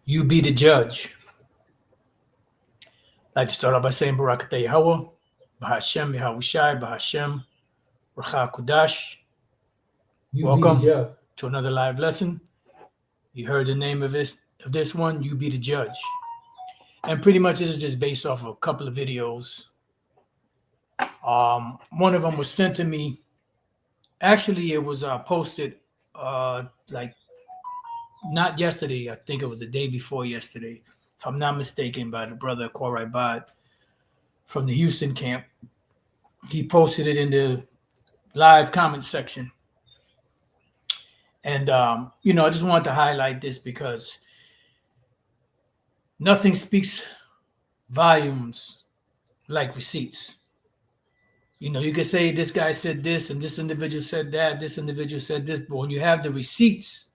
You be the judge. I'd like to start off by saying Barakatah Yahweh, Bahashem Yahushai, Bahashem, Racha Kudash. Welcome to another live lesson. You heard the name of this one, You Be the Judge. And pretty much it is just based off of a couple of videos. One of them was sent to me. Actually, it was posted like not yesterday. I think it was the day before yesterday, if I'm not mistaken, by the brother Korai Bad from the Houston camp. He posted it in the live comment section. And, I just wanted to highlight this because nothing speaks volumes like receipts. You can say this guy said this and this individual said that, this individual said this, but when you have the receipts,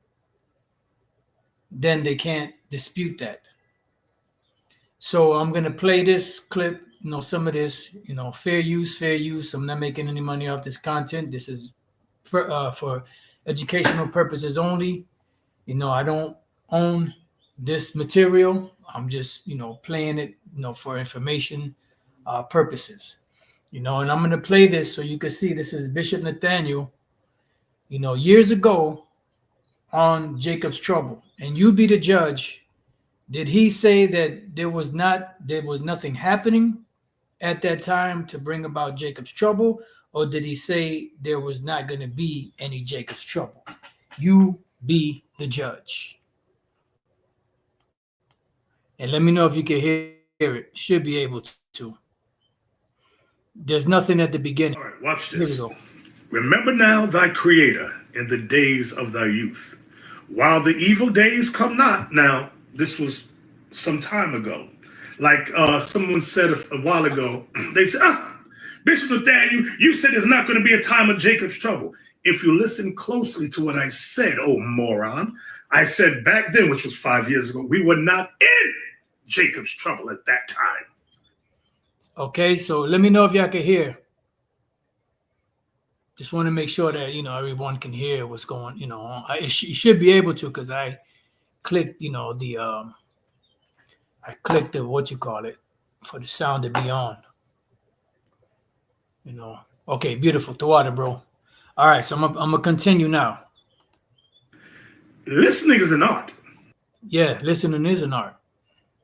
then they can't dispute that. So I'm going to play this clip, some of this, fair use. I'm not making any money off this content. This is for educational purposes only. I don't own this material. I'm just, playing it, for information purposes. And I'm going to play this so you can see this is Bishop Nathaniel, years ago on Jacob's Trouble. And you be the judge. Did he say that there was nothing happening at that time to bring about Jacob's trouble? Or did he say there was not going to be any Jacob's trouble? You be the judge. And let me know if you can hear it. Should be able to. There's nothing at the beginning. All right, watch this. Remember now thy Creator in the days of thy youth, while the evil days come not. Now, this was some time ago. Like someone said a while ago, they said, Bishop Nathaniel, you said there's not going to be a time of Jacob's trouble. If you listen closely to what I said, oh moron, I said back then, which was 5 years ago, we were not in Jacob's trouble at that time. Okay, so let me know if y'all can hear. Just want to make sure that, everyone can hear what's going, on. You should be able to, because I clicked, I clicked the, for the sound to be on. Okay, beautiful. Tawada, bro. All right, so I'm gonna continue now. Listening is an art. Yeah, listening is an art.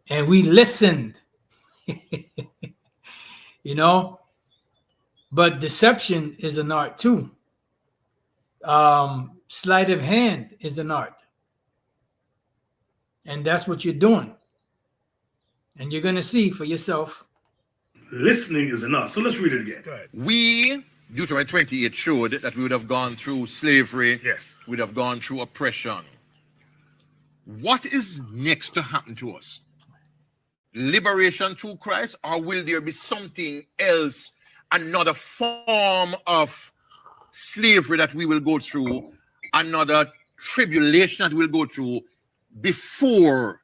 And we listened. But deception is an art too. Sleight of hand is an art. And that's what you're doing. And you're going to see for yourself. Listening is an art. So let's read it again. Go ahead. We, Deuteronomy 28 showed that we would have gone through slavery. Yes. We would have gone through oppression. What is next to happen to us? Liberation through Christ, or will there be something else, another form of slavery that we will go through, another tribulation that we'll go through before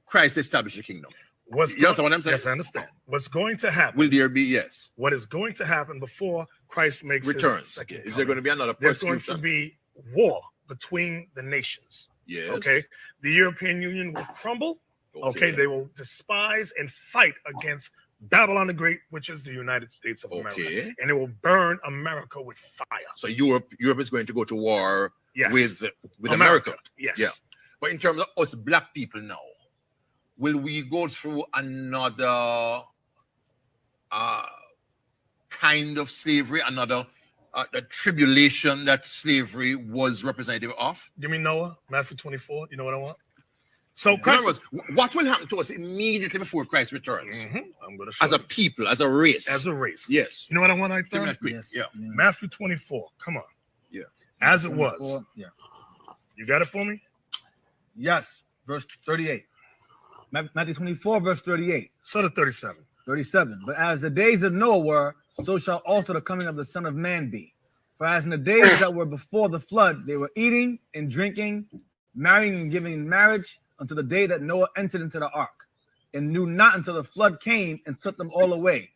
Christ established the kingdom? You understand what I'm saying? Yes, I understand. What's going to happen? Will there be, yes. What is going to happen before Christ makes returns? His second Is there going to be another persecution? persecution? There's going to be war between the nations. Yes. Okay. The European Union will crumble. Okay. They will despise and fight against Babylon the Great, which is the United States of America. And it will burn America with fire. So Europe is going to go to war with America. Yes. Yeah. But in terms of us black people now, will we go through another kind of slavery, another the tribulation that slavery was representative of? Give me Noah, Matthew 24. You know what I want? So Christ, what will happen to us immediately before Christ returns? I'm going to show as a people, as a race. As a race. Yes. You know what I want right there? Yes. Yeah. Matthew 24. Come on. Yeah. As it was. Yeah. You got it for me? Yes. Verse 38. Matthew 24, verse 38. So to 37. 37. But as the days of Noah were, so shall also the coming of the Son of Man be. For as in the days that were before the flood, they were eating and drinking, marrying and giving in marriage, until the day that Noah entered into the ark, and knew not until the flood came and took them all away.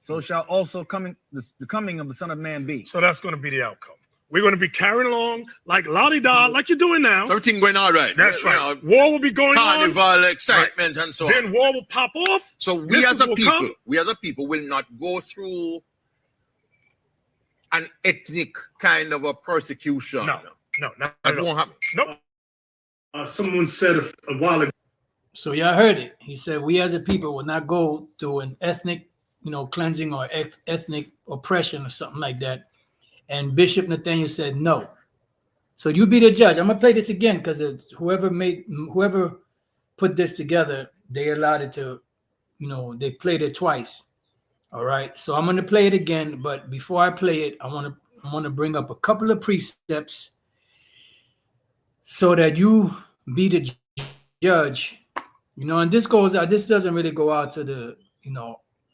So shall also the coming of the Son of Man be. So that's going to be the outcome. We're going to be carrying along like la-di-da, like you're doing now. So everything going all right. That's right. War will be going Carnival, on. excitement, and so on. Then war will pop off. So we Missiles as a will people, come. will not go through an ethnic kind of a persecution. No, that no. won't happen. Nope. Someone said a while ago. So y'all heard it. He said, we as a people will not go through an ethnic, cleansing or ethnic oppression or something like that. And Bishop Nathaniel said no. So you be the judge. I'm gonna play this again because whoever put this together, they allowed it to, they played it twice. All right. So I'm gonna play it again, but before I play it, I want to bring up a couple of precepts so that you be the judge. And this goes out. This doesn't really go out to the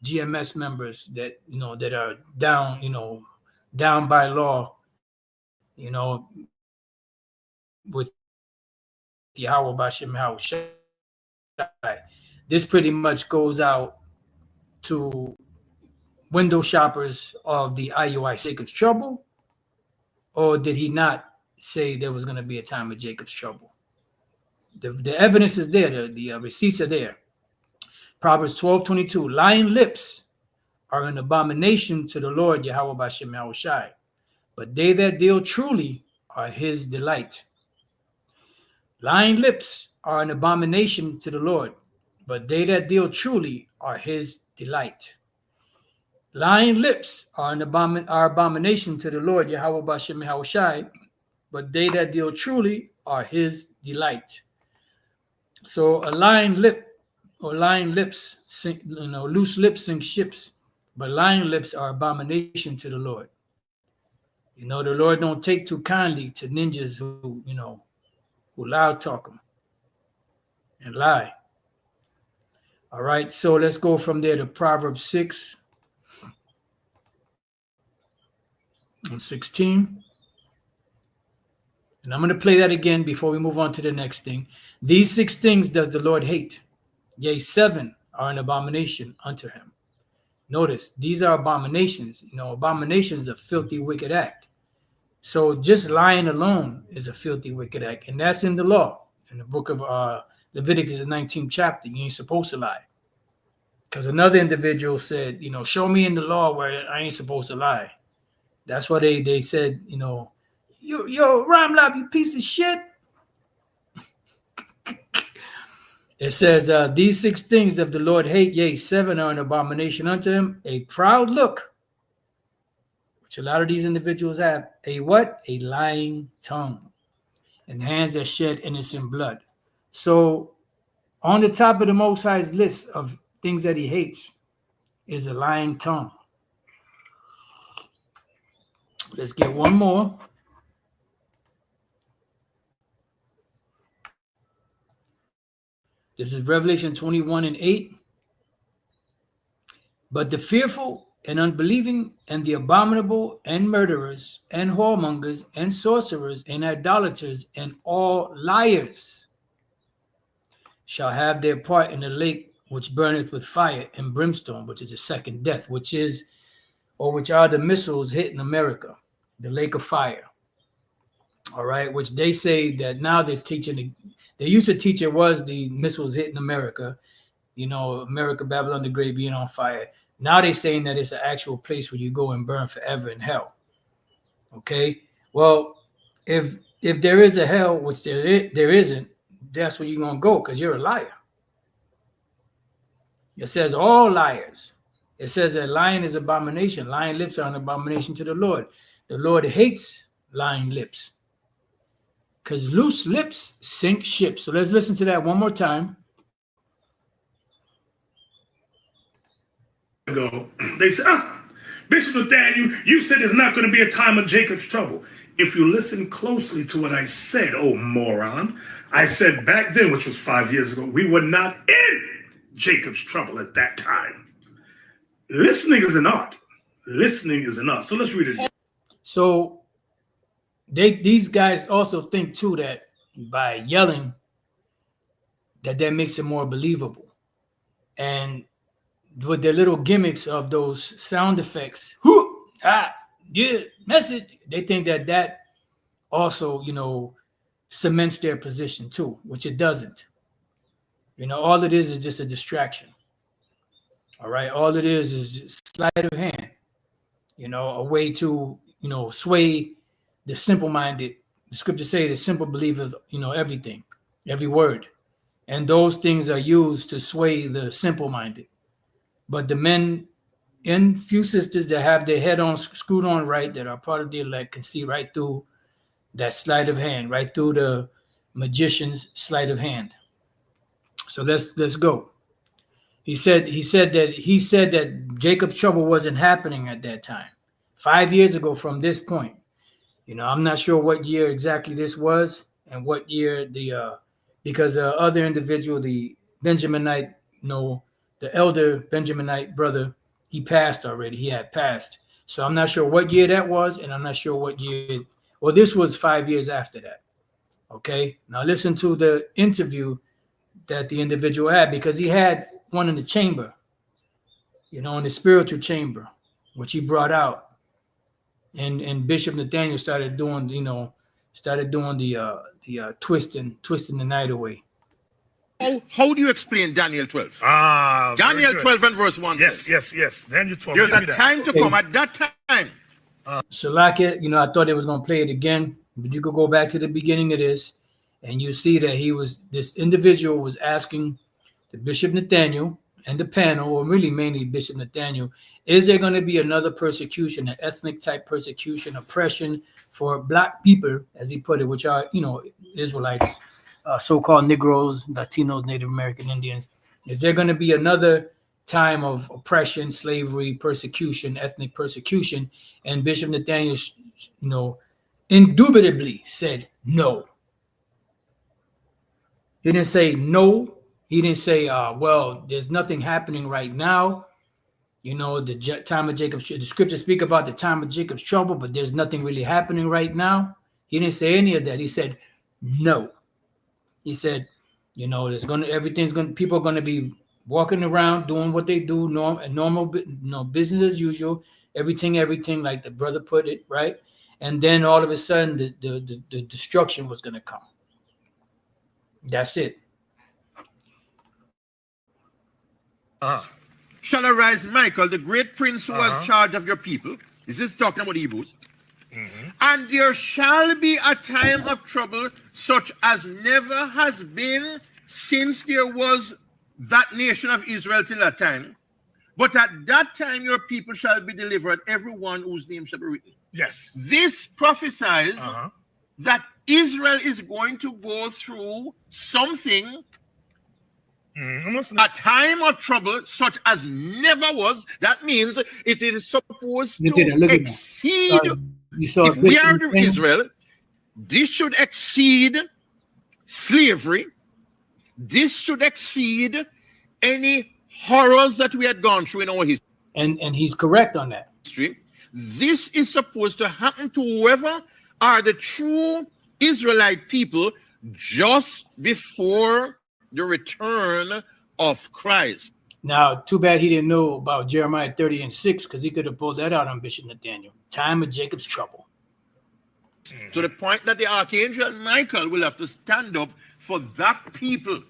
GMS members that that are down by law, with Yahweh Bashem Yahushai. This pretty much goes out to window shoppers of the IUI Jacob's trouble, or did he not say there was going to be a time of Jacob's trouble? The evidence is there. The receipts are there. Proverbs 12:22. Lying lips are an abomination to the Lord Yahweh Bashem Yahushai, but they that deal truly are his delight. Lying lips are an abomination to the Lord, but they that deal truly are his delight. Lying lips are an abomination to the Lord Yahweh Bashem Yahushai, but they that deal truly are his delight. So a lying lip or lying lips, loose lips sink ships, but lying lips are abomination to the Lord. The Lord don't take too kindly to ninjas who loud talk them and lie. All right, so let's go from there to Proverbs 6 and 16. And I'm going to play that again before we move on to the next thing. These 6 things does the Lord hate. Yea, 7 are an abomination unto him. Notice, these are abominations. Abomination is a filthy, wicked act. So just lying alone is a filthy, wicked act. And that's in the law. In the book of Leviticus, the 19th chapter, you ain't supposed to lie. Because another individual said, show me in the law where I ain't supposed to lie. That's why they said, yo, Ramlab, you piece of shit. It says, these 6 things of the Lord hate, yea, 7 are an abomination unto him. A proud look, which a lot of these individuals have. A what? A lying tongue. And hands that shed innocent blood. So on the top of the Most High's list of things that he hates is a lying tongue. Let's get one more. This is Revelation 21:8. But the fearful and unbelieving and the abominable and murderers and whoremongers and sorcerers and idolaters and all liars shall have their part in the lake which burneth with fire and brimstone, which is the second death, which are the missiles hitting America, the lake of fire. All right, which they say that now they're teaching. They used to teach it was the missiles hitting America, America, Babylon the Great being on fire. Now they're saying that it's an actual place where you go and burn forever in hell. Okay, well, if there is a hell, which there isn't, that's where you're gonna go because you're a liar. It says all liars. It says that lying is abomination. Lying lips are an abomination to the Lord. The Lord hates lying lips because loose lips sink ships. So let's listen to that one more time. Ago, they said, Bishop Nathaniel, you said there's not going to be a time of Jacob's trouble. If you listen closely to what I said, oh moron, I said back then, which was 5 years ago, we were not in Jacob's trouble at that time. Listening is an art. Listening is an art. So let's read it. So these guys also think too that by yelling that makes it more believable. And with their little gimmicks of those sound effects, yeah, message. They think that also, cements their position too, which it doesn't. All it is just a distraction. All right, all it is just sleight of hand. A way to sway the simple-minded. The scriptures say the simple believers, everything, every word, and those things are used to sway the simple-minded. But the men and few sisters that have their head on screwed on right, that are part of the elect, can see right through that sleight of hand, right through the magician's sleight of hand. So let's go. He said that Jacob's trouble wasn't happening at that time. 5 years ago from this point. I'm not sure what year exactly this was and what year because the other individual, the Benjaminite, the elder Benjaminite brother, he passed already. He had passed. So I'm not sure what year that was, and I'm not sure what year. Well, this was 5 years after that. Okay. Now listen to the interview that the individual had, because he had one in the chamber, in the spiritual chamber, which he brought out. And Bishop Nathaniel started doing the twisting the night away. How do you explain Daniel 12? Daniel 12 and verse 1 Yes, says, yes. Daniel 12. there's Give a me that. time to come at that time. So like it, I thought they was gonna play it again, but you could go back to the beginning of this, and you see that this individual was asking the Bishop Nathaniel and the panel, or really mainly Bishop Nathaniel, is there going to be another persecution, an ethnic type persecution, oppression for black people, as he put it, which are, Israelites, so-called Negroes, Latinos, Native American Indians. Is there going to be another time of oppression, slavery, persecution, ethnic persecution? And Bishop Nathaniel, indubitably said no. He didn't say no. He didn't say, well, there's nothing happening right now. The time of Jacob's, the scriptures speak about the time of Jacob's trouble, but there's nothing really happening right now. He didn't say any of that. He said, no. He said, people are going to be walking around doing what they do, normal, business as usual, everything like the brother put it, right? And then all of a sudden, the destruction was going to come. That's it. Shall arise Michael, the great prince who has charge of your people. This is talking about the Hebrews. And there shall be a time of trouble such as never has been since there was that nation of Israel till that time. But at that time your people shall be delivered, everyone whose name shall be written. Yes. This prophesies that Israel is going to go through something, a time of trouble such as never was. That means it is supposed to exceed. If we are the Israel, this should exceed slavery. This should exceed any horrors that we had gone through in our history. And he's correct on that. This is supposed to happen to whoever are the true Israelite people just before the return of Christ. Now, too bad he didn't know about Jeremiah 30:6, because he could have pulled that out on Bishop Nathaniel. Time of Jacob's trouble. To the point that the archangel Michael will have to stand up for that people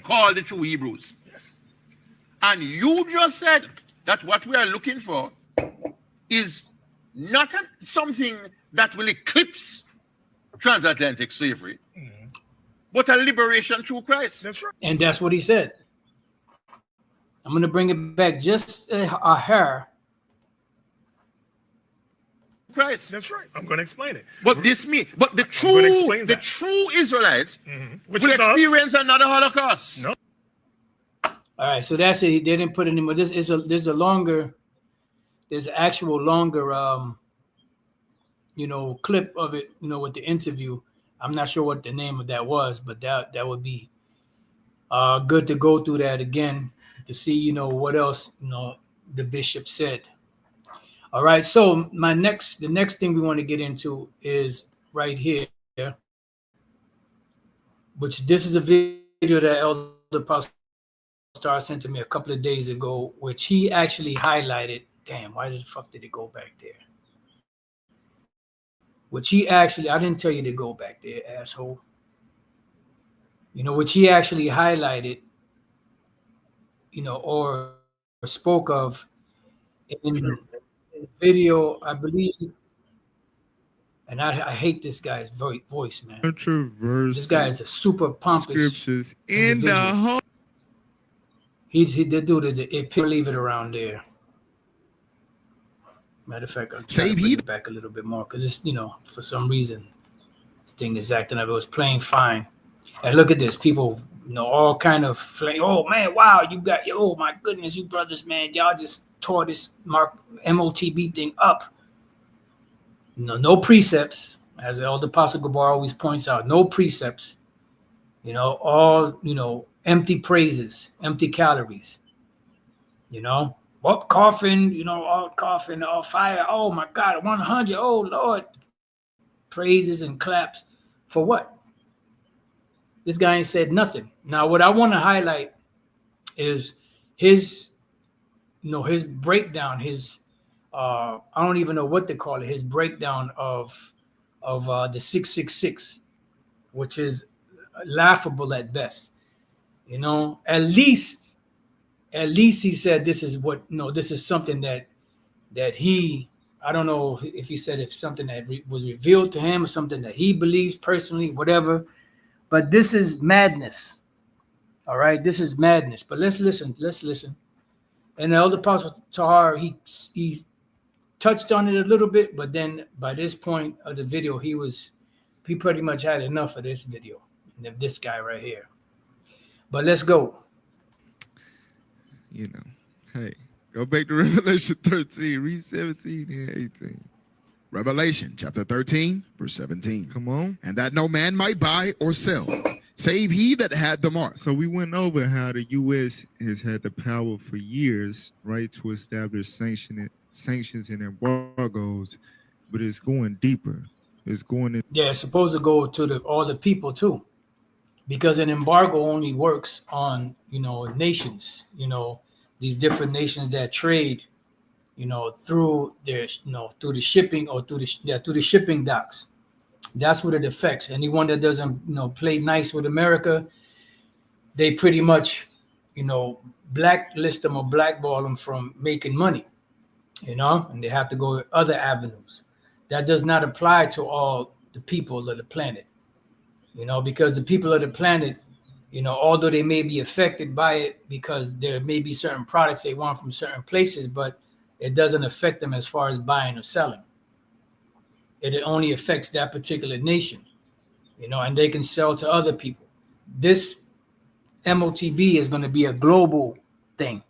called the true Hebrews. Yes. And you just said that what we are looking for is not something that will eclipse transatlantic slavery, but a liberation through Christ. That's right. And that's what he said. I'm going to bring it back just a hair. Christ. That's right. I'm going to explain it. But the true Israelites will experience another Holocaust. No. All right, so that's it. They didn't put any more. There's an actual longer clip of it, with the interview. I'm not sure what the name of that was, but that would be good to go through that again to see, what else, the bishop said. All right, so the next thing we want to get into is right here, which this is a video that Elder Pastor Star sent to me a couple of days ago, which he actually highlighted. Damn, why the fuck did it go back there? which he actually, I didn't tell you to go back there, asshole. You know, which he actually highlighted, you know, or spoke of in his video, I believe. And I hate this guy's voice, man. This guy is a super pompous scriptures in individual. the whole. The dude is if you leave it around there. Matter of fact, I'll try to bring it back a little bit more because it's, you know, for some reason this thing is acting up. It was playing fine. And look at this, people, you know, all kind of flame. Oh man, wow, you got, oh my goodness, you brothers, man, y'all just tore this MOTB thing up. No precepts, as the Elder Apostle Gabar always points out, no precepts. You know, all, you know, empty praises, empty calories. You know, what coughing, you know, all coughing, all fire. Oh my God, 100. Oh Lord, praises and claps for what? This guy ain't said nothing. Now, what I want to highlight is his, you know, his breakdown, his I don't even know what to call it, his breakdown of the 666, which is laughable at best. You know, at least he said this is what, no, this is something that he, I don't know if he said if something that was revealed to him or something that he believes personally, whatever, but this is madness. All right, this is madness. But let's listen. And the Elder Apostle Tahar, he touched on it a little bit, but then by this point of the video, he pretty much had enough of this video, of this guy right here. But let's go. You know, hey, go back to Revelation 13, read 17 and 18. Revelation chapter 13, verse 17. Come on. And that no man might buy or sell, save he that had the mark. So we went over how the U.S. has had the power for years, right, to establish sanctions and embargoes, but it's going deeper. It's going in. Yeah, it's supposed to go to all the people too, because an embargo only works on, you know, nations, you know, these different nations that trade, you know, through their, you know, through the shipping or through the shipping docks. That's what it affects. Anyone that doesn't, you know, play nice with America, they pretty much, you know, blacklist them or blackball them from making money, you know, and they have to go other avenues. That does not apply to all the people of the planet, you know, because the people of the planet, you know, although they may be affected by it because there may be certain products they want from certain places, but it doesn't affect them as far as buying or selling. It only affects that particular nation, you know, and they can sell to other people. This MOTB is going to be a global thing.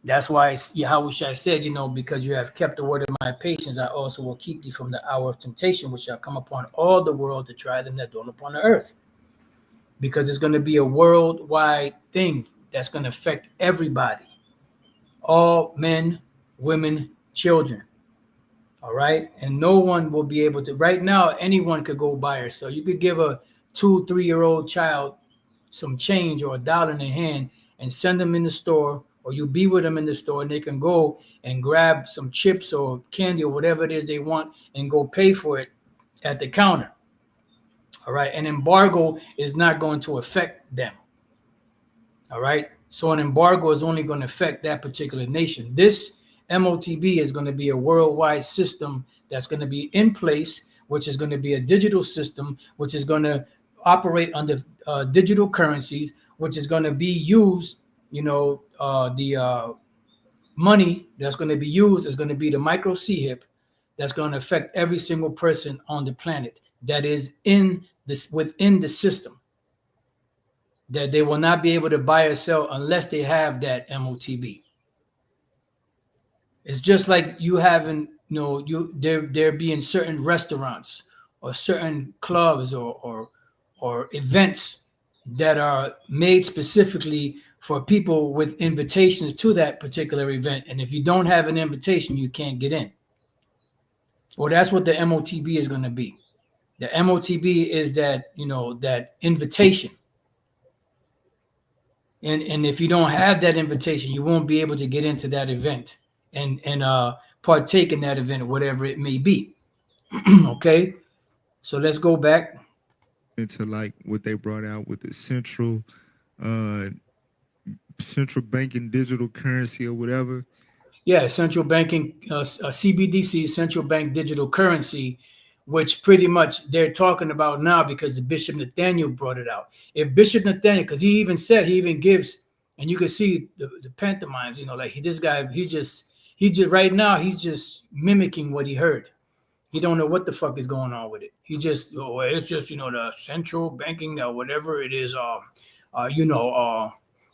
That's why Yahushua said, you know, because you have kept the word of my patience, I also will keep thee from the hour of temptation, which shall come upon all the world to try them that dwell upon the earth. Because it's going to be a worldwide thing that's going to affect everybody, all men, women, children. All right. And no one will be able to. Right now, anyone could go buy or sell. You could give a 2-3-year-old child some change or $1 in their hand and send them in the store, or you be with them in the store and they can go and grab some chips or candy or whatever it is they want and go pay for it at the counter. All right. An embargo is not going to affect them. All right. So an embargo is only going to affect that particular nation. This MOTB is going to be a worldwide system that's going to be in place, which is going to be a digital system, which is going to operate under digital currencies, which is going to be used, you know, the money that's going to be used is going to be the micro CHIP that's going to affect every single person on the planet that is in this within the system, that they will not be able to buy or sell unless they have that MOTB. It's just like you having, you know, there being certain restaurants or certain clubs or events that are made specifically for people with invitations to that particular event. And if you don't have an invitation, you can't get in. Well, that's what the MOTB is going to be. The MOTB is that, you know, that invitation. And if you don't have that invitation, you won't be able to get into that event and partake in that event, whatever it may be. Okay, so let's go back. Into like what they brought out with the uh central banking digital currency or whatever. Yeah, central banking, CBDC, central bank digital currency, which pretty much they're talking about now because the Bishop Nathaniel brought it out. If Bishop Nathaniel, because he even gives, and you can see the pantomimes, like this guy, he just right now he's just mimicking what he heard. He don't know what the fuck is going on with it. He just, it's just the central banking, whatever it is,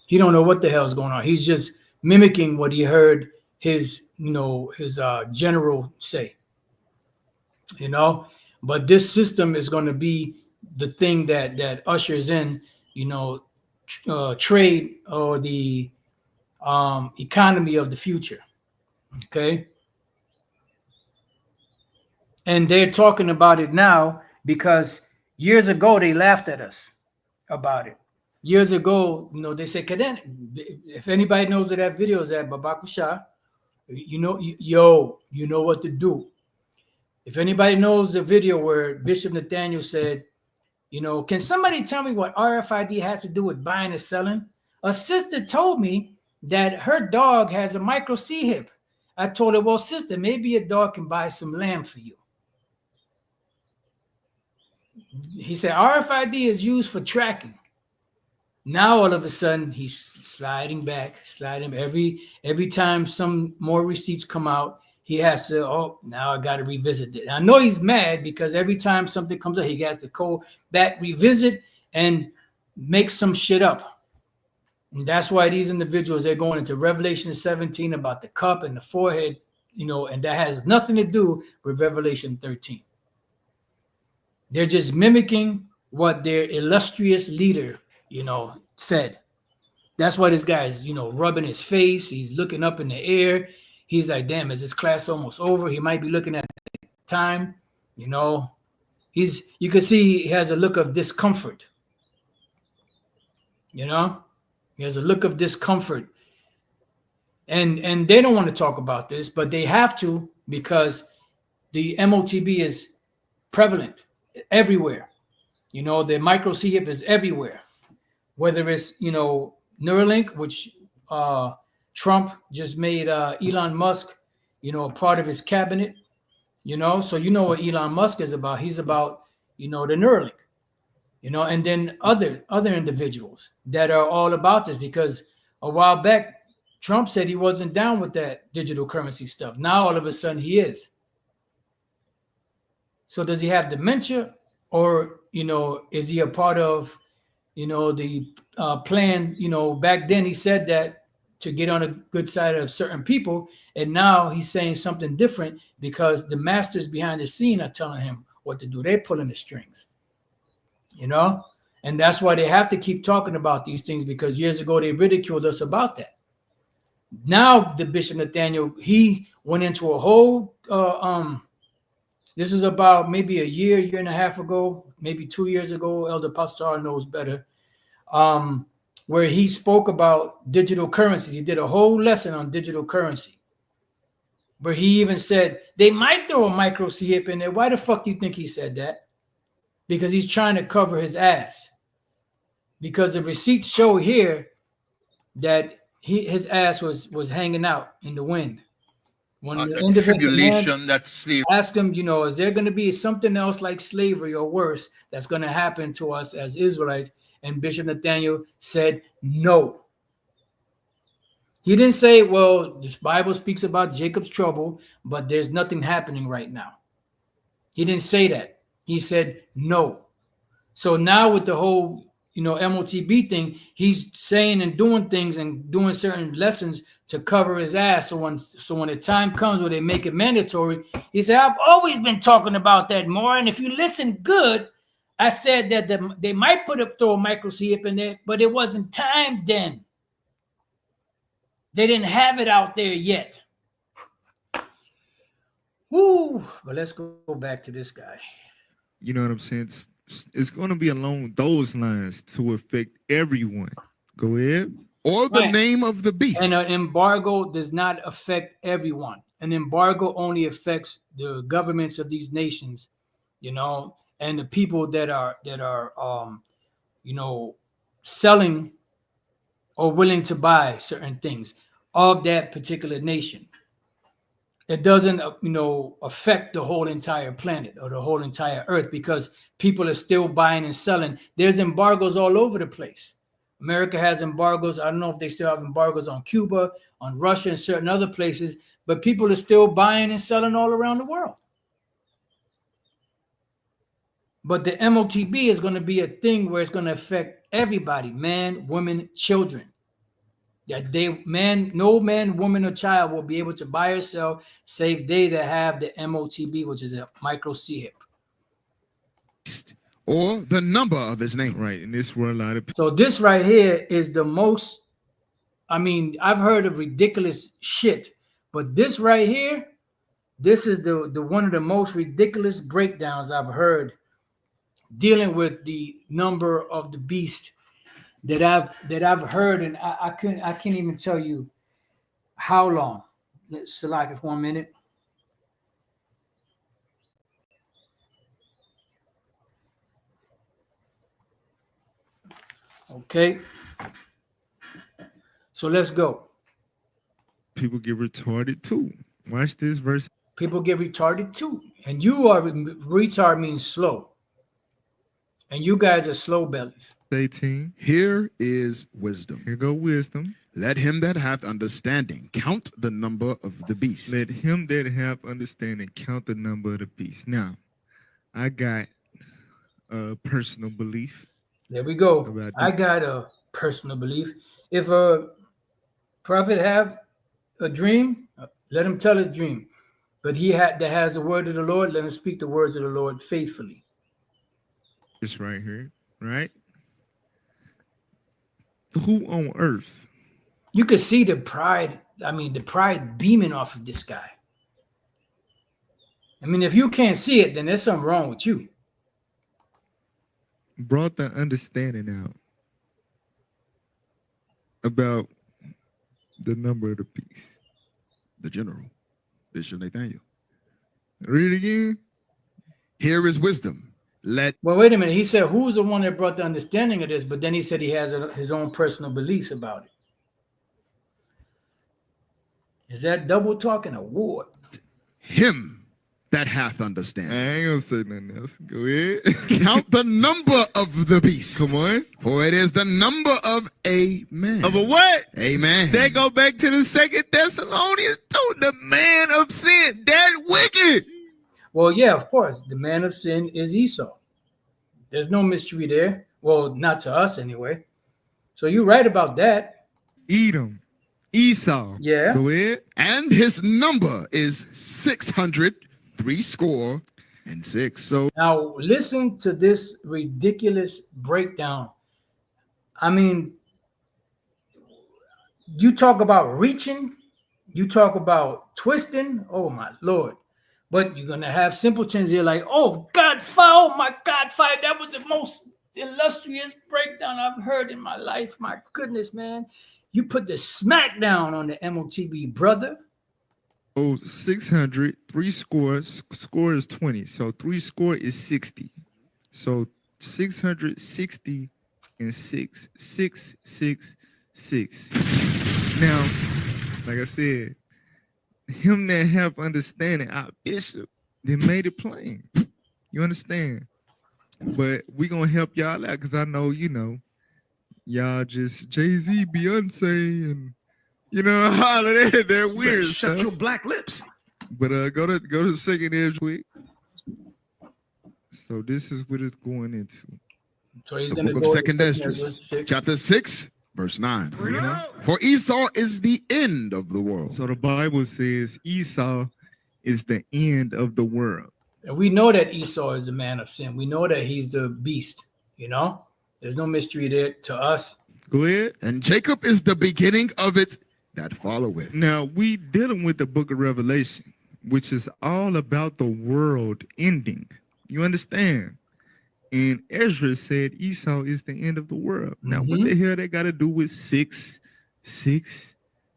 he don't know what the hell is going on. He's just mimicking what he heard his general say. But this system is going to be the thing that ushers in trade or the economy of the future. Okay. And they're talking about it now because years ago they laughed at us about it. Years ago, they said, "Kaden, if anybody knows where that video is at, Babakusha, you know what to do." If anybody knows the video where Bishop Nathaniel said, "Can somebody tell me what RFID has to do with buying and selling?" A sister told me that her dog has a micro C hip. I told her, "Well, sister, maybe your dog can buy some lamb for you." He said RFID is used for tracking. Now all of a sudden he's sliding every time some more receipts come out, he has to, now I got to revisit it. I know he's mad because every time something comes up, he has to go back, revisit, and make some shit up. And that's why these individuals, they're going into Revelation 17 about the cup and the forehead, and that has nothing to do with Revelation 13. They're just mimicking what their illustrious leader, said. That's why this guy is, rubbing his face. He's looking up in the air. He's like, damn, is this class almost over? He might be looking at the time, you can see he has a look of discomfort. He has a look of discomfort. And they don't want to talk about this, but they have to because the MOTB is prevalent everywhere. The micro C hip is everywhere. Whether it's, Neuralink, which Trump just made Elon Musk, a part of his cabinet, so what Elon Musk is about. He's about, the Neuralink, and then other individuals that are all about this because a while back, Trump said he wasn't down with that digital currency stuff. Now, all of a sudden he is. So does he have dementia or, is he a part of, the plan? Back then he said that to get on a good side of certain people. And now he's saying something different because the masters behind the scene are telling him what to do. They're pulling the strings, and that's why they have to keep talking about these things because years ago they ridiculed us about that. Now the Bishop Nathaniel, he went into a whole, this is about maybe a year and a half ago, maybe 2 years ago. Elder Pastor knows better. Where he spoke about digital currencies. He did a whole lesson on digital currency. Where he even said they might throw a micro C hip in there. Why the fuck do you think he said that? Because he's trying to cover his ass. Because the receipts show here that his ass was hanging out in the wind. When the tribulation that slave asked him, is there going to be something else like slavery or worse that's going to happen to us as Israelites? And Bishop Nathaniel said no. He didn't say, well, this Bible speaks about Jacob's trouble, but there's nothing happening right now. He didn't say that. He said no. So now with the whole, MOTB thing, he's saying and doing things and doing certain lessons to cover his ass. So when the time comes where they make it mandatory, he said, I've always been talking about that more. And if you listen good, I said that they might throw a micro C hip in there, but it wasn't time then. They didn't have it out there yet. Woo! But let's go back to this guy. You know what I'm saying? It's going to be along those lines to affect everyone. Go ahead. Or the name of the beast. And an embargo does not affect everyone. an embargo only affects the governments of these nations, and the people that are selling or willing to buy certain things of that particular nation. It doesn't, affect the whole entire planet or the whole entire earth, because people are still buying and selling. There's embargoes all over the place. America has embargoes. I don't know if they still have embargoes on Cuba, on Russia, and certain other places, but people are still buying and selling all around the world. But the MOTB is going to be a thing where it's going to affect everybody, man, women, children. That no man, woman, or child will be able to buy or sell, save they that have the MOTB, which is a micro C-hip. Or the number of his name. Right. And this were a lot of people. So this right here is the most, I've heard of ridiculous shit, but this right here, this is the one of the most ridiculous breakdowns I've heard dealing with the number of the beast that I've heard, and I can't even tell you how long. Let's select it for 1 minute. Okay. So let's go. People get retarded too. Watch this verse. People get retarded too. And you are retard means slow. And you guys are slow bellies. 18. Here is wisdom. Here go wisdom. Let him that hath understanding count the number of the beast. Let him that have understanding count the number of the beast. Now, I got a personal belief. There we go. I got a personal belief. If a prophet have a dream, let him tell his dream. But that has the word of the Lord, let him speak the words of the Lord faithfully. It's right here, right? Who on earth? You can see the pride. The pride beaming off of this guy. If you can't see it, then there's something wrong with you. Brought the understanding out about the number of the beast. The general, Bishop Nathaniel. Read it again. Here is wisdom. Well, wait a minute. He said, who's the one that brought the understanding of this? But then he said he has his own personal beliefs about it. Is that double talking or what? Him that hath understanding. I ain't gonna say nothing else. Go ahead. Count the number of the beast. Come on. For it is the number of a man. Of a what? Amen. They go back to the 2 Thessalonians 2. The man of sin. That wicked. Well, yeah, of course. The man of sin is Esau. There's no mystery there. Well, not to us anyway. So you're right about that. Edom. Esau. Yeah. Go ahead. And his number is 666. So now listen to this ridiculous breakdown. You talk about reaching, you talk about twisting. Oh my Lord. But you're gonna have simpletons here like, oh my God, fire, that was the most illustrious breakdown I've heard in my life. My goodness, man. You put the smack down on the MOTB, brother. Oh, 600, 3 scores, score is 20. So 3 score is 60. So 660 and 666. Now, like I said, him that have understanding, our bishop, they made it plain. You understand? But we gonna help y'all out because I know, y'all just Jay-Z, Beyonce, and all of that. They're weird. Shut your black lips. But go to the second edge quick. So this is what it's going into. So he's the going to book go of to Second Esdras, chapter 6, verse 9. For Esau is the end of the world. So the Bible says Esau is the end of the world. And we know that Esau is the man of sin. We know that he's the beast, There's no mystery there to us. Go ahead. And Jacob is the beginning of it that followeth. Now, we dealing with the book of Revelation, which is all about the world ending. You understand? And Ezra said Esau is the end of the world. Now, what the hell they got to do with 666?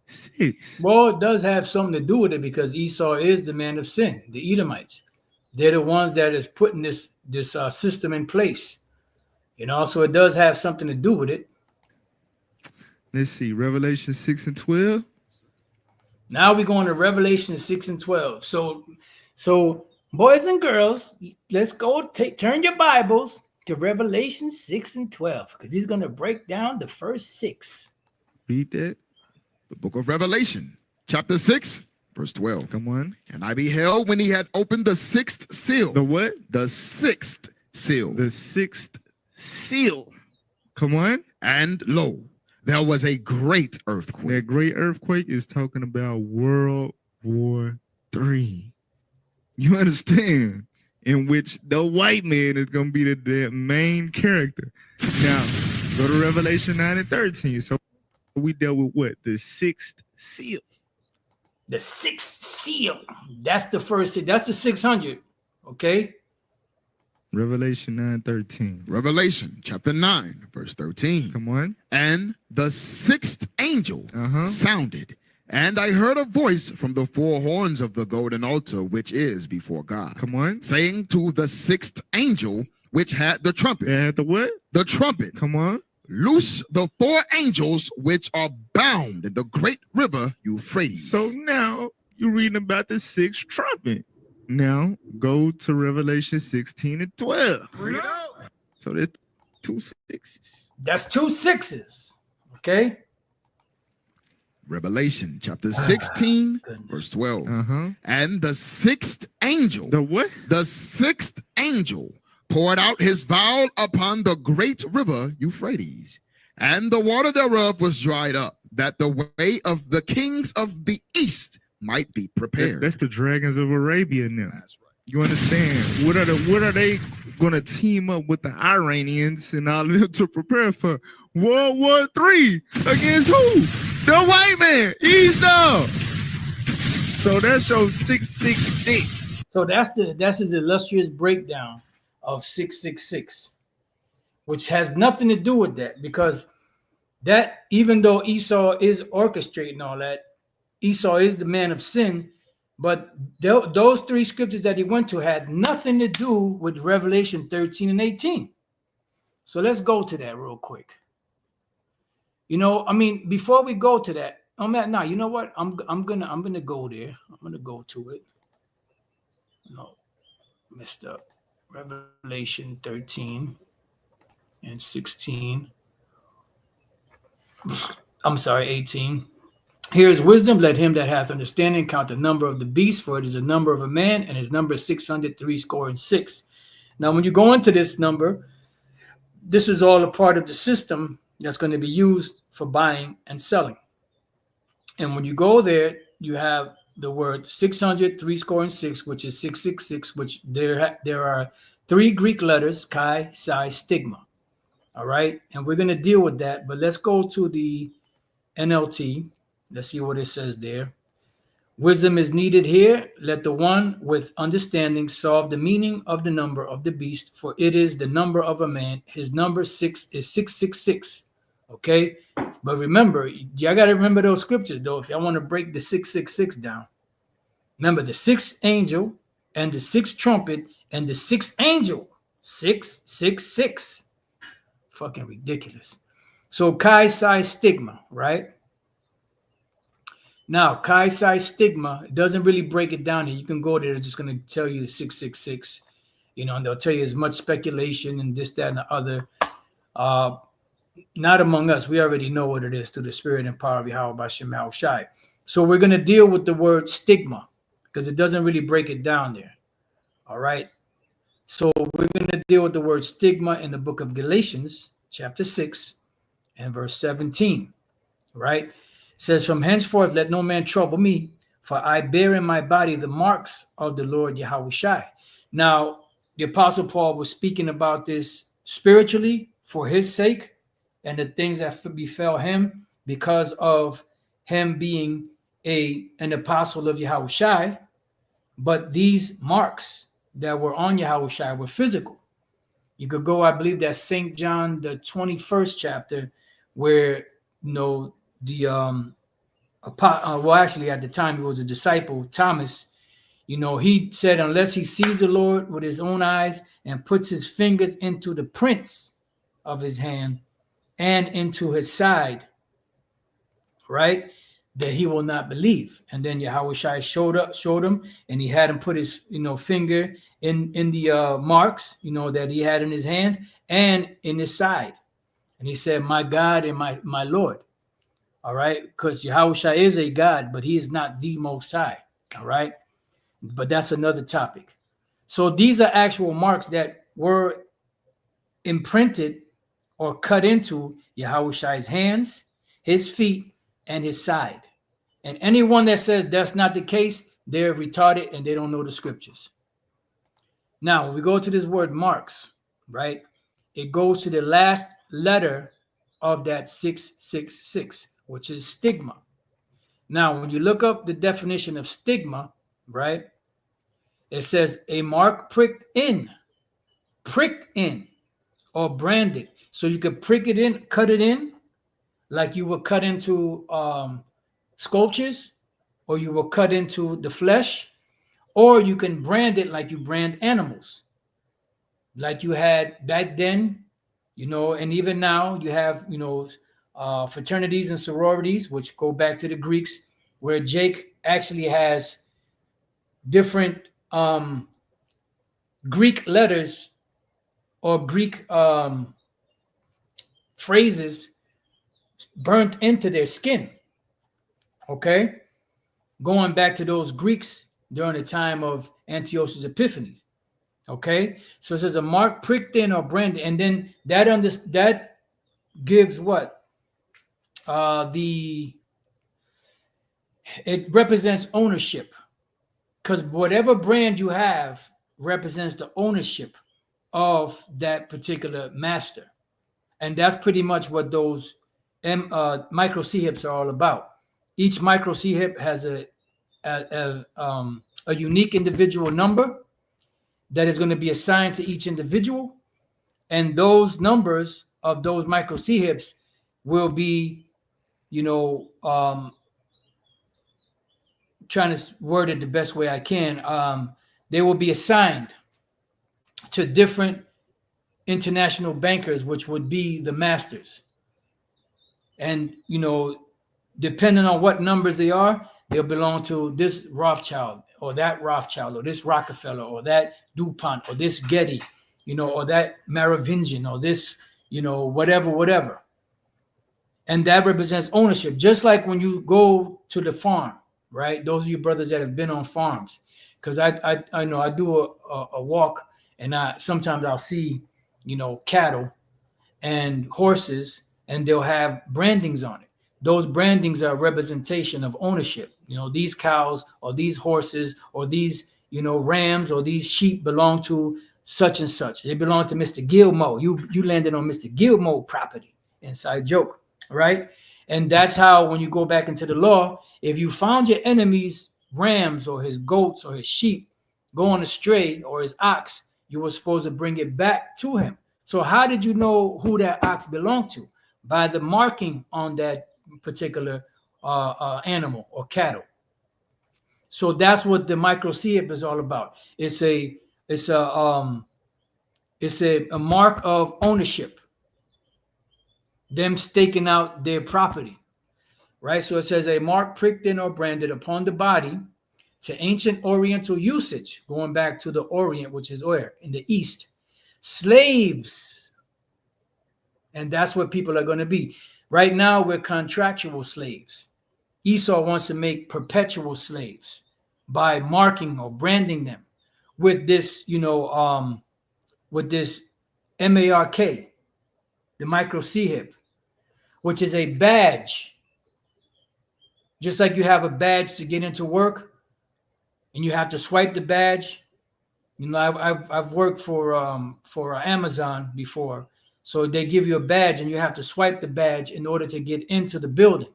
6. Well, it does have something to do with it because Esau is the man of sin, the Edomites. They're the ones that is putting this system in place. So it does have something to do with it. Let's see, Revelation 6 and 12. Now we're going to Revelation 6 and 12. So boys and girls, let's go turn your Bibles to Revelation 6 and 12 because he's going to break down the first 6. Read that. The book of Revelation, chapter 6, verse 12. Come on. And I beheld when he had opened the sixth seal. The what? The sixth seal. The 6th seal. Come on. And lo, there was a great earthquake. That great earthquake is talking about World War III. You understand? In which the white man is going to be the main character. Now, go to Revelation 9 and 13. So we dealt with what? The 6th seal. The 6th seal. That's the first. That's the 600. Okay. Revelation 9:13. Revelation chapter 9, verse 13. Come on. And the sixth angel sounded, and I heard a voice from the four horns of the golden altar, which is before God. Come on. Saying to the sixth angel, which had the trumpet. Had the what? The trumpet. Come on. Loose the 4 angels which are bound in the great river Euphrates. So now you're reading about the 6th trumpet. Now go to Revelation 16 and 12. So there's 2 6s. That's 2 6s. Okay. Revelation chapter 16, verse 12. And the sixth angel. The what? The sixth angel poured out his vial upon the great river Euphrates, and the water thereof was dried up, that the way of the kings of the east might be prepared. That's the dragons of Arabia now. That's right. You understand? What are they going to team up with the Iranians and all of them to prepare for World War III against who? The white man, Esau. So that shows 666. So that's his illustrious breakdown of 666, which has nothing to do with that because that even though Esau is orchestrating all that, Esau is the man of sin, but those 3 scriptures that he went to had nothing to do with Revelation 13 and 18. So let's go to that real quick. Before we go to that, now you know what? I'm gonna go there. I'm gonna go to it. No, messed up. Revelation 13 and 16. I'm sorry, 18. Here is wisdom. Let him that hath understanding count the number of the beast, for it is the number of a man, and his number is 666. Now, when you go into this number, this is all a part of the system that's going to be used for buying and selling. And when you go there, you have the word 666, which is 666, which there are 3 Greek letters, chi, psi, stigma. All right. And we're going to deal with that. But let's go to the NLT. Let's see what it says there. Wisdom is needed here. Let the one with understanding solve the meaning of the number of the beast, for it is the number of a man. His number 6 is 666. Okay. But remember, y'all got to remember those scriptures, though, if y'all want to break the 666 down. Remember the 6th angel and the 6th trumpet and the 6th angel. 666. Fucking ridiculous. So chi, psi, stigma, right? Now, chi, psi, stigma, it doesn't really break it down here. You can go there, it's just going to tell you the 666, and they'll tell you as much speculation and this, that, and the other. Not among us. We already know what it is through the spirit and power of Yahweh by Shema Shai. So we're going to deal with the word stigma because it doesn't really break it down there. All right. So we're going to deal with the word stigma in the book of Galatians, chapter 6 and verse 17. Right. It says, from henceforth, let no man trouble me, for I bear in my body the marks of the Lord Yahweh Shai. Now, the Apostle Paul was speaking about this spiritually for his sake and the things that befell him because of him being an apostle of Yahweh Shai. But these marks that were on Yahweh Shai were physical. You could go, I believe that's St. John, the 21st chapter, where, well, actually, at the time he was a disciple, Thomas. He said, unless he sees the Lord with his own eyes and puts his fingers into the prints of his hand and into his side, right, that he will not believe. And then Yahushua showed him, and he had him put his finger in the marks that he had in his hands and in his side. And he said, my God and my Lord. All right, because Yahushua is a God, but he is not the Most High. All right, but that's another topic. So these are actual marks that were imprinted or cut into Yahushua's hands, his feet, and his side. And anyone that says that's not the case, they're retarded and they don't know the scriptures. Now, when we go to this word marks, right, it goes to the last letter of that 666, which is stigma. Now, when you look up the definition of stigma, right, it says a mark pricked in, or branded. So you could prick it in, cut it in, like you would cut into sculptures, or you will cut into the flesh, or you can brand it like you brand animals, like you had back then, and even now you have, fraternities and sororities, which go back to the Greeks, where Jake actually has different Greek letters or Greek phrases burnt into their skin. Okay, going back to those Greeks during the time of Antiochus Epiphanes. Okay, so it says a mark pricked in or branded, and then that gives what it represents ownership, because whatever brand you have represents the ownership of that particular master, and that's pretty much what those micro C-hips are all about. Each micro C-hip has a unique individual number that is going to be assigned to each individual, and those numbers of those micro C-hips will be, trying to word it the best way I can. They will be assigned to different international bankers, which would be the masters. And, depending on what numbers they are, they'll belong to this Rothschild or this Rockefeller or that DuPont or this Getty, or that Merovingian or this, whatever. And that represents ownership. Just like when you go to the farm, right? Those of you brothers that have been on farms, because I know I do a walk, and sometimes I'll see, cattle and horses, and they'll have brandings on it. Those brandings are a representation of ownership. These cows or these horses or these, rams or these sheep belong to such and such. They belong to Mr. Gilmore. You landed on Mr. Gilmore property. Inside joke, right? And that's how, when you go back into the law, if you found your enemy's rams or his goats or his sheep going astray, or his ox, you were supposed to bring it back to him. So how did you know who that ox belonged to? By the marking on that particular animal or cattle. So that's what the micro C-hip is all about. It's a mark of ownership, them staking out their property, right? So it says a mark pricked in or branded upon the body, to ancient Oriental usage, going back to the Orient, which is where? In the East. Slaves. And that's what people are going to be. Right now, we're contractual slaves. Esau wants to make perpetual slaves by marking or branding them with this, with this MARK, the micro C-hip, which is a badge. Just like you have a badge to get into work, and you have to swipe the badge. I've worked for Amazon before, so they give you a badge, and you have to swipe the badge in order to get into the building.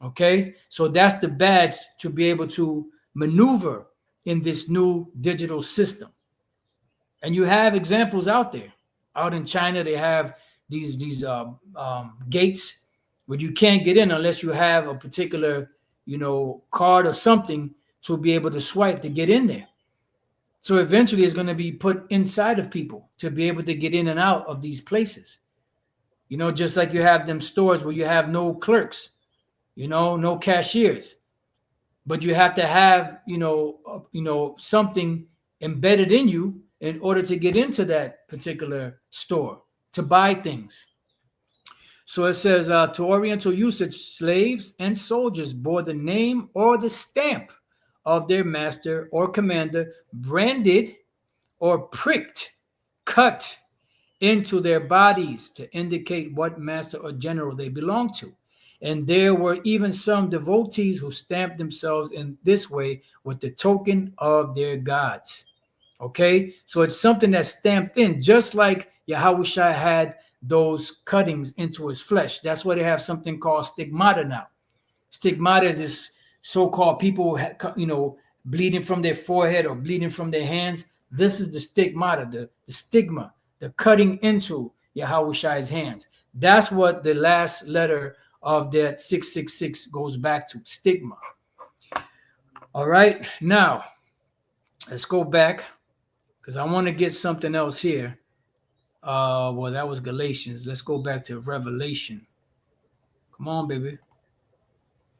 Okay, so that's the badge to be able to maneuver in this new digital system. And you have examples out there. Out in China, they have these gates but you can't get in unless you have a particular, card or something to be able to swipe to get in there. So eventually it's going to be put inside of people to be able to get in and out of these places. Just like you have them stores where you have no clerks, no cashiers, but you have to have, something embedded in you in order to get into that particular store to buy things. So it says, to Oriental usage, slaves and soldiers bore the name or the stamp of their master or commander, branded or pricked, cut into their bodies to indicate what master or general they belonged to. And there were even some devotees who stamped themselves in this way with the token of their gods. Okay, so it's something that's stamped in, just like Yahushua had those cuttings into his flesh. That's why they have something called stigmata now. Stigmata is this so-called people, bleeding from their forehead or bleeding from their hands. This is the stigmata, the stigma, the cutting into Yahushua's hands. That's what the last letter of that 666 goes back to, stigma. All right, now let's go back because I want to get something else here. Well, that was Galatians. Let's go back to Revelation. Come on, baby.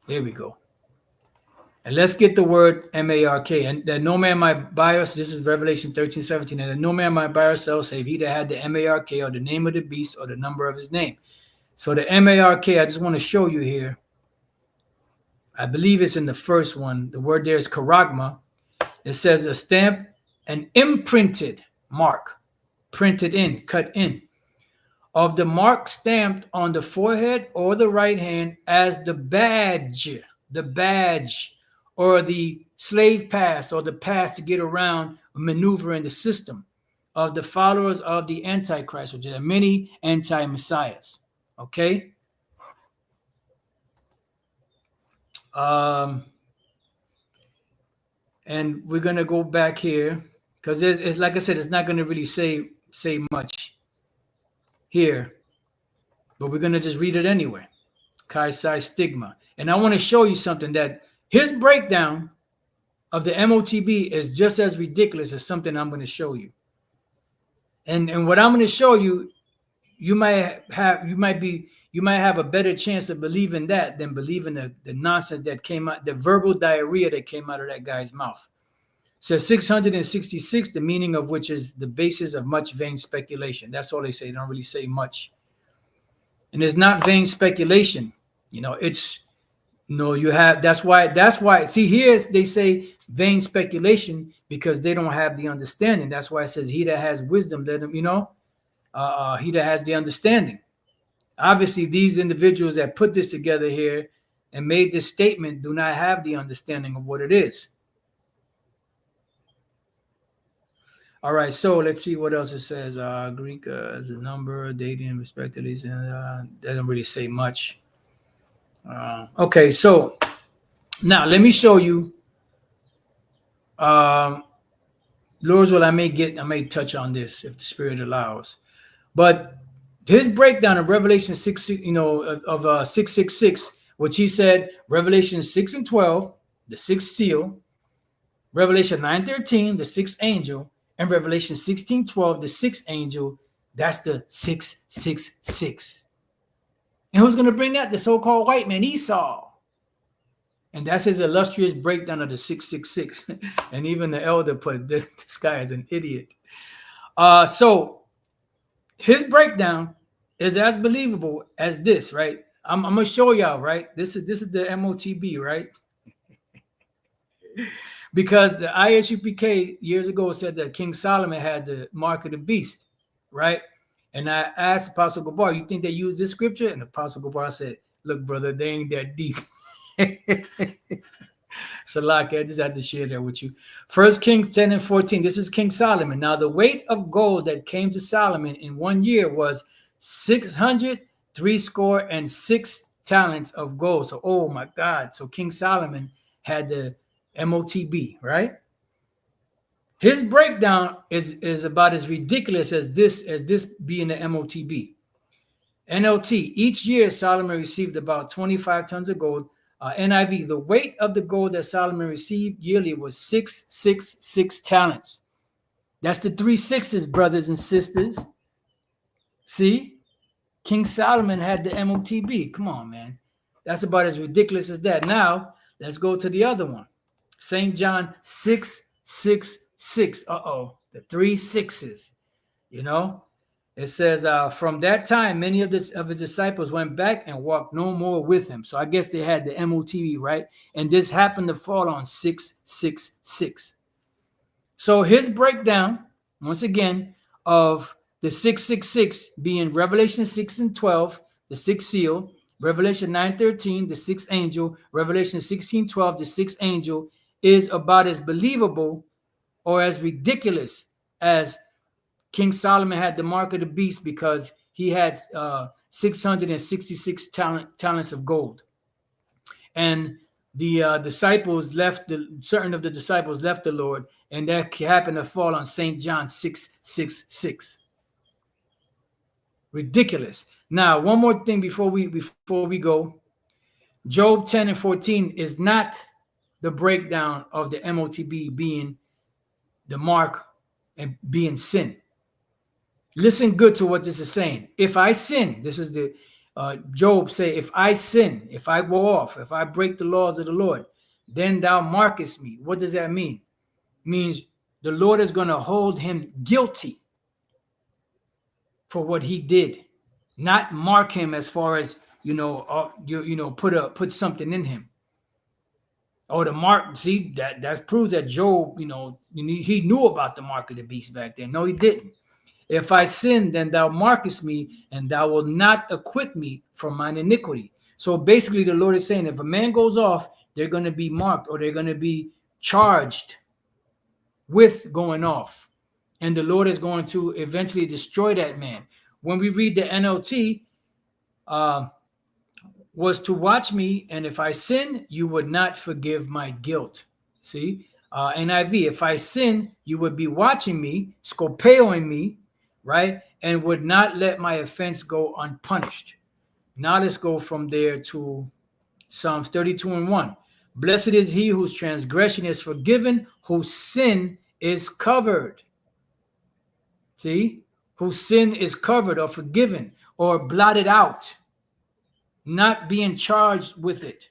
There we go. And let's get the word M-A-R-K. And that no man might buy us. This is Revelation 13:17. And that no man might buy or sell, save he that had the M-A-R-K or the name of the beast or the number of his name. So the M-A-R-K, I just want to show you here. I believe it's in the first one. The word there is charagma. It says a stamp, an imprinted mark, printed in, cut in, of the mark stamped on the forehead or the right hand as the badge, or the slave pass or the pass to get around maneuvering the system of the followers of the Antichrist, which are many anti-messiahs. Okay. And we're going to go back here because it's like I said, it's not going to really say much here, but we're going to just read it anyway. Kaisai stigma. And I want to show you something that his breakdown of the MOTB is just as ridiculous as something I'm going to show you. And what I'm going to show you, you might have a better chance of believing that than believing the nonsense that came out, the verbal diarrhea that came out of that guy's mouth. So 666, the meaning of which is the basis of much vain speculation. That's all they say. They don't really say much. And it's not vain speculation. It's you have, that's why see here they say vain speculation because they don't have the understanding. That's why it says he that has wisdom, let him, he that has the understanding. Obviously, these individuals that put this together here and made this statement do not have the understanding of what it is. All right, so let's see what else it says. Greek as a number, dating, respectively, and they don't really say much. Okay, so now let me show you. Lord's will, I may touch on this if the Spirit allows, but his breakdown of Revelation 6, of 666, which he said Revelation 6 and 12, the sixth seal, Revelation 9:13, the sixth angel, and Revelation 16:12, the sixth angel. That's the 666. And who's going to bring that? The so-called white man, Esau. And that's his illustrious breakdown of the 666. And even the elder put this guy is an idiot. So his breakdown is as believable as this, right? I'm going to show y'all, right? This is the MOTB, right? Because the ISUPK years ago said that King Solomon had the mark of the beast, right? And I asked Apostle Gabar, you think they use this scripture? And Apostle Gabar said, look, brother, they ain't that deep. Salaki, I just had to share that with you. 1 Kings 10 and 14. This is King Solomon. Now, the weight of gold that came to Solomon in 1 year was 666 talents of gold. So, oh my God. So King Solomon had the MOTB, right? His breakdown is about as ridiculous as this being the MOTB. NLT, each year Solomon received about 25 tons of gold. NIV, the weight of the gold that Solomon received yearly was 666 talents. That's the 3 sixes, brothers and sisters. See? King Solomon had the MOTB. Come on, man. That's about as ridiculous as that. Now, let's go to the other one. St. John 666. Uh-oh. The 3 sixes. You know? It says, from that time, many of his disciples went back and walked no more with him. So I guess they had the MOTB, right? And this happened to fall on 666. So his breakdown, once again, of the 666 being Revelation 6 and 12, the sixth seal, Revelation 9:13, the sixth angel, Revelation 16:12, the sixth angel, is about as believable or as ridiculous as King Solomon had the mark of the beast because he had 666 talents of gold. And the disciples left, certain of the disciples left the Lord, and that happened to fall on St. John 666. Ridiculous. Now, one more thing before we go. Job 10 and 14 is not the breakdown of the MOTB being the mark and being sin. Listen good to what this is saying. If I sin, this is the Job say, if I sin, if I go off, if I break the laws of the Lord, then thou markest me. What does that mean? It means the Lord is going to hold him guilty for what he did, not mark him as far as put something in him. Oh, the mark. See, that proves that Job, he knew about the mark of the beast back then. No, he didn't. If I sin, then thou markest me, and thou wilt not acquit me from mine iniquity. So basically, the Lord is saying, if a man goes off, they're going to be marked, or they're going to be charged with going off. And the Lord is going to eventually destroy that man. When we read the NLT, was to watch me, and if I sin, you would not forgive my guilt. See? NIV, if I sin, you would be watching me, scopeoing me, right? And would not let my offense go unpunished. Now let's go from there to Psalms 32 and 1. Blessed is he whose transgression is forgiven, whose sin is covered. See? Whose sin is covered or forgiven or blotted out, not being charged with it.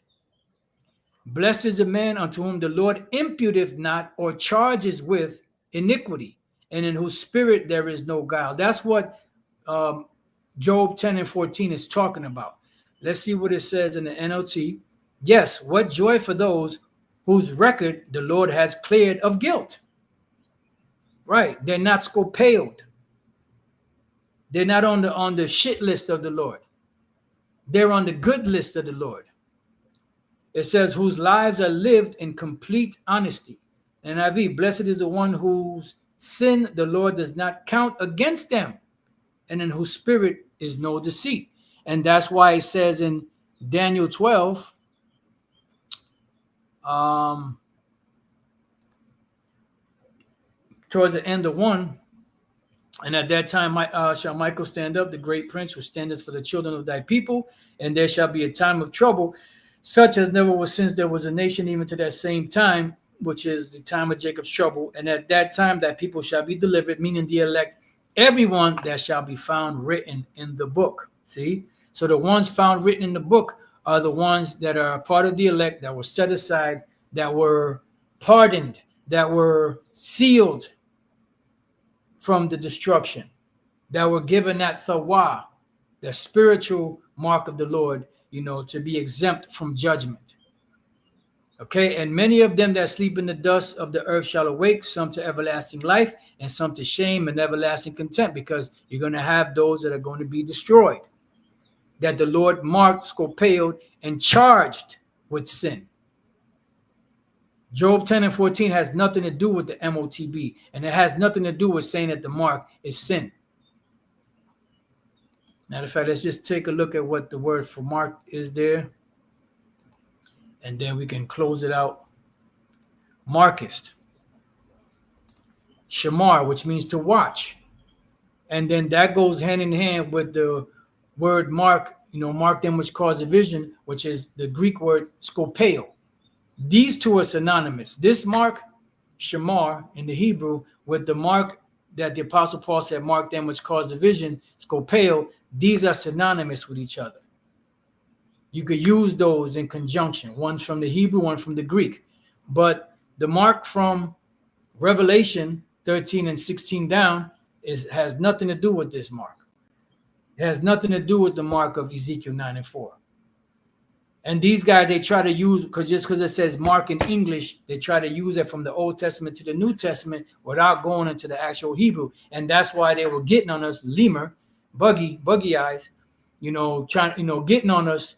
Blessed is the man unto whom the Lord imputeth not or charges with iniquity, and in whose spirit there is no guile. That's what Job 10 and 14 is talking about. Let's see what it says in the NLT. Yes, what joy for those whose record the Lord has cleared of guilt. Right, they're not scopeoed. They're not on the shit list of the Lord. They're on the good list of the Lord. It says, whose lives are lived in complete honesty. NIV, blessed is the one whose sin the Lord does not count against them, and in whose spirit is no deceit. And that's why it says in Daniel 12, towards the end of 1, and at that time shall Michael stand up, the great prince who standeth for the children of thy people, and there shall be a time of trouble, such as never was since there was a nation, even to that same time, which is the time of Jacob's trouble. And at that time that people shall be delivered, meaning the elect, everyone that shall be found written in the book. See? So the ones found written in the book are the ones that are part of the elect, that were set aside, that were pardoned, that were sealed from the destruction, that were given that thawah, the spiritual mark of the Lord, to be exempt from judgment. Okay, and many of them that sleep in the dust of the earth shall awake, some to everlasting life, and some to shame and everlasting contempt, because you're going to have those that are going to be destroyed, that the Lord marked, scopeoed, and charged with sin. Job 10 and 14 has nothing to do with the MOTB, and it has nothing to do with saying that the mark is sin. Matter of fact, let's just take a look at what the word for mark is there, and then we can close it out. Markist. Shamar, which means to watch. And then that goes hand in hand with the word mark, mark them which cause division, which is the Greek word scopeo. These two are synonymous. This mark, shamar, in the Hebrew, with the mark that the Apostle Paul said, mark them which cause division, scopeo, these are synonymous with each other. You could use those in conjunction. One's from the Hebrew, one from the Greek. But the mark from Revelation 13 and 16 down has nothing to do with this mark. It has nothing to do with the mark of Ezekiel 9 and 4. And these guys, they try to use, because it says mark in English, they try to use it from the Old Testament to the New Testament without going into the actual Hebrew. And that's why they were getting on us, lemur, buggy eyes, getting on us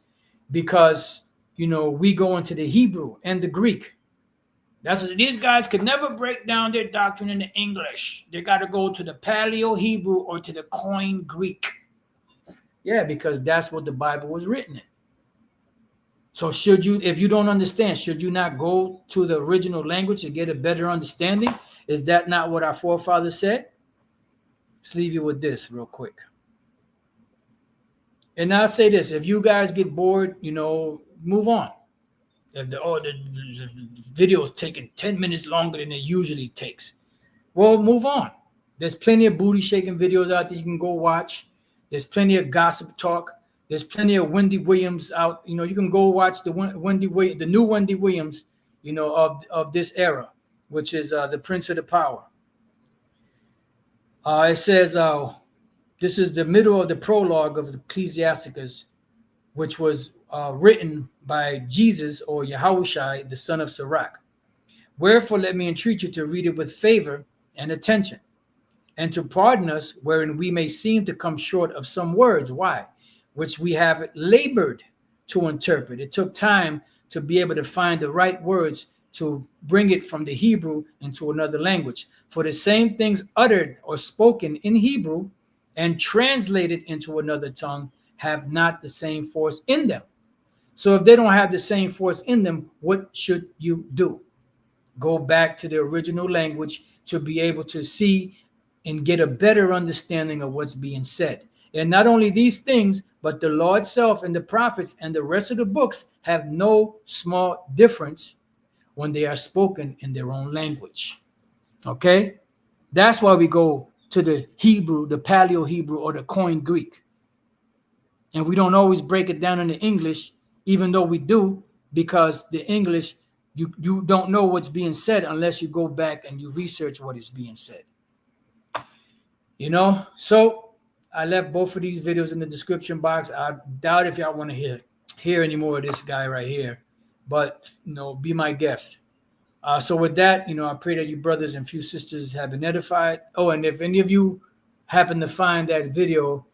because, we go into the Hebrew and the Greek. That's what these guys could never break down their doctrine in the English. They got to go to the Paleo Hebrew or to the Koine Greek. Yeah, because that's what the Bible was written in. So if you don't understand, should you not go to the original language to get a better understanding? Is that not what our forefathers said? Let's leave you with this real quick. And I'll say this, if you guys get bored, move on. If the video is taking 10 minutes longer than it usually takes, well, move on. There's plenty of booty shaking videos out there you can go watch. There's plenty of gossip talk. There's plenty of Wendy Williams out. You can go watch the new Wendy Williams, of this era, which is the Prince of the Power. It says this is the middle of the prologue of Ecclesiasticus, which was written by Jesus or Yahushai, the son of Sirach. Wherefore, let me entreat you to read it with favor and attention, and to pardon us wherein we may seem to come short of some words. Why? Which we have labored to interpret. It took time to be able to find the right words to bring it from the Hebrew into another language. For the same things uttered or spoken in Hebrew and translated into another tongue have not the same force in them. So if they don't have the same force in them, what should you do? Go back to the original language to be able to see and get a better understanding of what's being said. And not only these things, but the law itself and the prophets and the rest of the books have no small difference when they are spoken in their own language. Okay? That's why we go to the Hebrew, the Paleo Hebrew, or the Koine Greek. And we don't always break it down into English, even though we do, because the English, you don't know what's being said unless you go back and you research what is being said. So I left both of these videos in the description box. I doubt if y'all want to hear any more of this guy right here, but be my guest. So with that, I pray that you brothers and few sisters have been edified. Oh, and if any of you happen to find that video,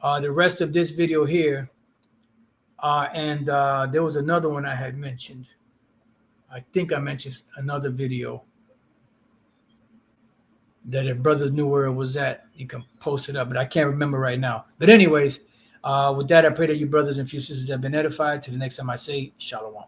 the rest of this video here, and there was another one I had mentioned. I think I mentioned another video that if brothers knew where it was at, you can post it up, but I can't remember right now. But anyways, with that, I pray that you brothers and few sisters have been edified. To the next time I say, Shalom.